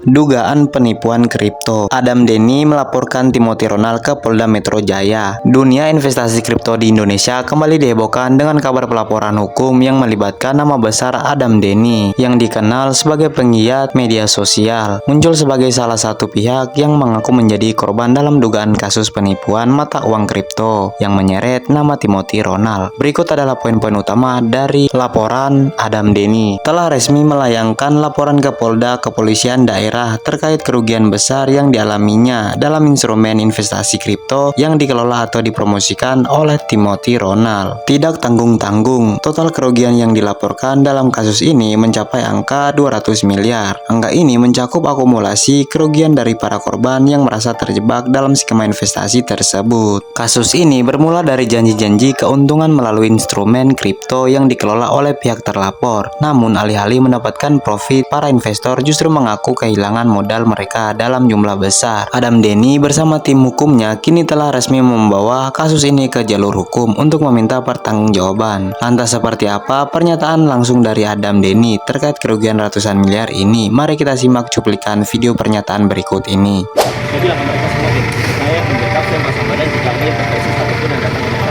Dugaan penipuan kripto. Adam Denny melaporkan Timothy Ronald ke Polda Metro Jaya. Dunia investasi kripto di Indonesia kembali dihebohkan dengan kabar pelaporan hukum yang melibatkan nama besar Adam Denny yang dikenal sebagai penggiat media sosial. Muncul sebagai salah satu pihak yang mengaku menjadi korban dalam dugaan kasus penipuan mata uang kripto yang menyeret nama Timothy Ronald. Berikut adalah poin-poin utama dari laporan Adam Denny. Telah resmi melayangkan laporan ke Polda Kepolisian Daerah terkait kerugian besar yang dialaminya dalam instrumen investasi kripto yang dikelola atau dipromosikan oleh Timothy Ronald. Tidak tanggung-tanggung, total kerugian yang dilaporkan dalam kasus ini mencapai angka 200 miliar. Angka ini mencakup akumulasi kerugian dari para korban yang merasa terjebak dalam skema investasi tersebut. Kasus ini bermula dari janji-janji keuntungan melalui instrumen kripto yang dikelola oleh pihak terlapor. Namun alih-alih mendapatkan profit, para investor justru mengaku kehilangan modal mereka dalam jumlah besar. Adam Denny bersama tim hukumnya kini telah resmi membawa kasus ini ke jalur hukum untuk meminta pertanggungjawaban. Lantas seperti apa pernyataan langsung dari Adam Denny terkait kerugian ratusan miliar ini? Mari kita simak cuplikan video pernyataan berikut ini. Saya bilang ke mereka semua, saya membackup saya pasang badan jika ada intervensi satupun yang datang ke mereka.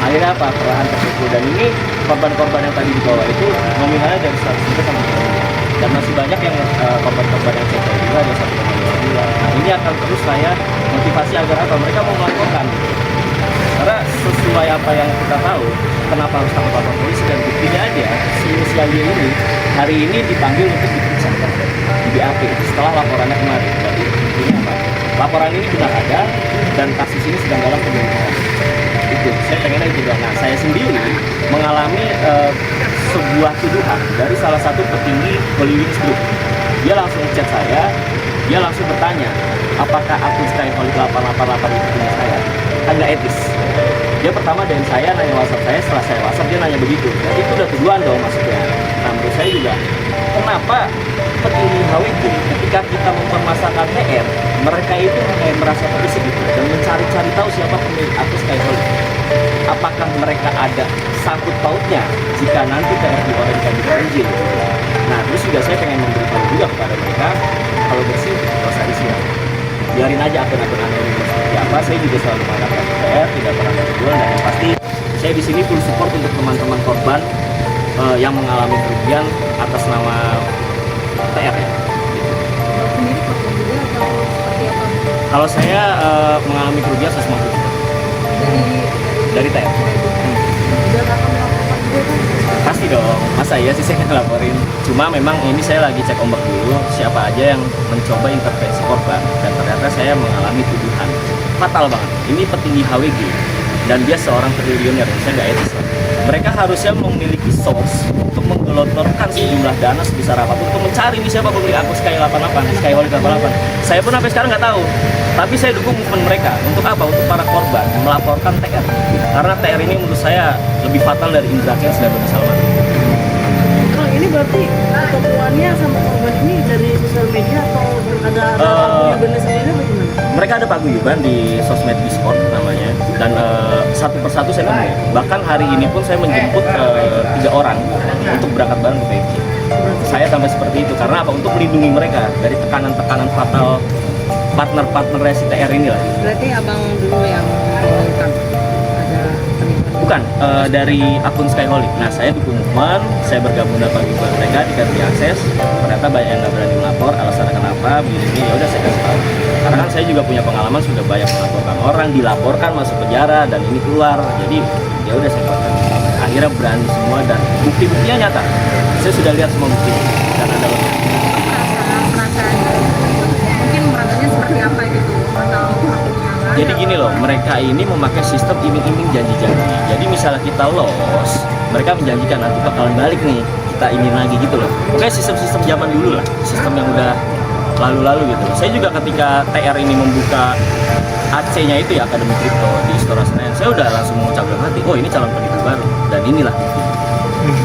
Akhirnya apa? Perlahan terpukul, dan ini korban-korban yang tadi dibawa itu nominalnya dari 100 juta sampai 3 miliar. Dan masih banyak yang korban-korban yang saya tahu juga ada 1,2 miliar. Nah, ini akan terus saya motivasi agar apa? Mereka mau melaporkan. Karena sesuai apa yang kita tahu, kenapa harus takut lapor polisi, dan buktinya aja si inisial D ini hari ini dipanggil untuk diperiksa di BAP setelah laporannya kemarin. Jadi ini apa? Laporan ini sudah ada dan kasus ini sedang dalam penyelidikan. Itu saya pengennya itu. Nah, saya sendiri mengalami sebuah tuduhan dari salah satu petinggi Hollywoods Group. Dia langsung chat saya, dia langsung bertanya, apakah akun Skyholic 888 itu punya saya? Kan nggak etis. Dia pertama DM saya, nanya WhatsApp saya, setelah saya WhatsApp dia nanya begitu. Nah, itu udah tuduhan dong maksudnya. Nah, menurut saya juga, kenapa petinggi HWG ketika kita mempermasalahkan TR, mereka itu kayak merasa berisik gitu dan mencari-cari tahu siapa pemilik akun Skyholic. Apakah mereka ada sangkut pautnya jika nanti TR diorangkan di PNJ? Nah, terus juga saya pengen memberitahu juga kepada mereka, kalau bersih, kalau saya siap. Biarin aja akun-akun anonim seperti apa. Saya juga selalu mengatakan TR tidak pernah terjual, dan yang pasti saya di sini full support untuk teman-teman korban yang mengalami kerugian atas nama TR ya. Kalau saya mengalami kerugian 150 juta dari TR. Pasti dong, masa iya sih saya ngelaporin. Cuma memang ini saya lagi cek ombak dulu siapa aja yang mencoba intervensi korban, dan ternyata saya mengalami tuduhan fatal banget. Ini petinggi HWG dan dia seorang triliuner, saya nggak etis lah. Mereka harusnya memiliki source untuk menggelontorkan sejumlah dana sebesar apapun untuk mencari ini siapa pemilik akun Skyholic 88. Saya pun sampai sekarang nggak tahu, tapi saya dukung movement mereka. Untuk apa? Untuk para korban melaporkan TR, karena TR ini menurut saya lebih fatal dari Indra Kents dan Doni Salman. Kalau ini berarti ketemuannya sama korban ini dari sosial media atau ada paguyuban sendiri bagaimana? Mereka ada paguyuban di sosmed Discord namanya, dan satu persatu saya temui. Bahkan hari ini pun saya menjemput 3 orang untuk berangkat bareng ke PNJ. Saya sampai seperti itu karena apa? Untuk melindungi mereka dari tekanan-tekanan fatal partner-partner si TR ini lah. Berarti abang dulu yang melakukan ada penipuan? Bukan, dari akun Skyholic. Nah, saya dukung movement, saya bergabung dalam paguyuban mereka, dikasih akses. Ternyata banyak yang nggak berani melapor, alasannya kenapa, begini, ya udah saya kasih tahu. Karena kan saya juga punya pengalaman, sudah banyak melaporkan orang, dilaporkan masuk penjara, dan ini keluar. Jadi ya udah saya keluarkan. Akhirnya berani semua, dan bukti-buktinya nyata. Saya sudah lihat semua bukti dan ada lebih. Mungkin merasanya seperti apa gitu atau Jadi gini loh, mereka ini memakai sistem iming-iming janji-janji. Jadi misalnya kita lolos, mereka menjanjikan nanti bakalan balik nih, kita ingin lagi gitu loh. Pokoknya sistem-sistem zaman dulu lah, sistem yang udah lalu-lalu gitu. Saya juga ketika TR ini membuka AC-nya itu ya, Akademi Kripto di Istora Senayan, saya udah langsung mengucapkan hati, oh ini calon penipu baru, dan inilah bukti.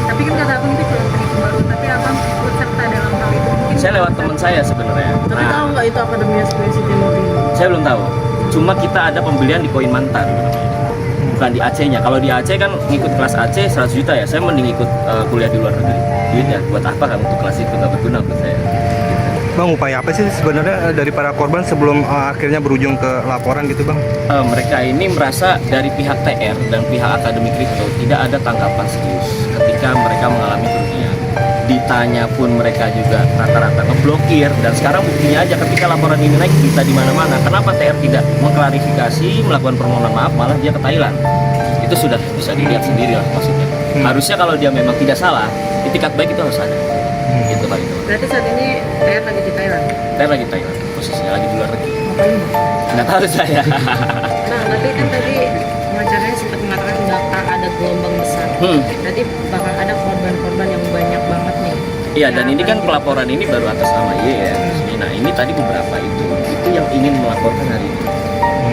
Tapi kan kata abang itu calon penipu baru, tapi abang ikut serta dalam hal itu. Mungkin Saya lewat teman saya sebenarnya. tapi tahu nggak itu Akademi Ekspresi Timothy? Saya belum tahu. Cuma kita ada pembelian di Koin Mantan, bukan di AC-nya. Kalau di AC kan ngikut kelas AC 100 juta ya, saya mending ikut kuliah di luar negeri. Duitnya buat apa kan untuk kelas itu, nggak berguna buat saya. Bang, upaya apa sih sebenarnya dari para korban sebelum akhirnya berujung ke laporan gitu Bang? Mereka ini merasa dari pihak TR dan pihak Akademi Kripto tidak ada tanggapan serius ketika mereka mengalami kerugian. Ditanya pun mereka juga rata-rata ngeblokir, dan sekarang buktinya aja ketika laporan ini naik berita di mana-mana. Kenapa TR tidak mengklarifikasi, melakukan permohonan maaf, malah dia ke Thailand? Itu sudah bisa dilihat sendiri lah maksudnya. Harusnya kalau dia memang tidak salah, itikat baik itu harus ada. Gitu Pak itu. Berarti saat ini TR lagi di Thailand. TR lagi Thailand, posisinya lagi di luar negeri. Ngapain? Nggak tahu saya. Nah, tapi kan tadi pengacaranya sempat mengatakan bakal ada gelombang besar. Tadi bakal ada korban-korban yang banyak banget nih. Iya, dan ini kan Kenapa? pelaporan ini baru atas nama YR. Nah, ini tadi beberapa itu yang ingin melaporkan hari ini.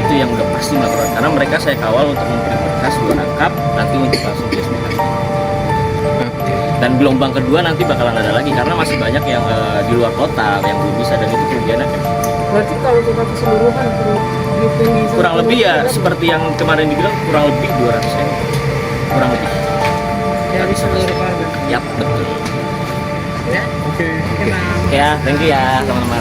Itu yang udah pasti melaporkan, karena mereka saya kawal untuk memberi berkas 2 rangkap nanti untuk langsung diresmikan. Dan gelombang kedua nanti bakalan ada lagi karena masih banyak yang di luar kota yang belum bisa, dan itu kerugiannya Berarti kalau total keseluruhan kurang lebih ya seperti yang kemarin dibilang, kurang lebih 200 M, kurang lebih. dari seluruh korban. Yap, betul. Ya. Oke. Memang Ya, thank you ya teman-teman.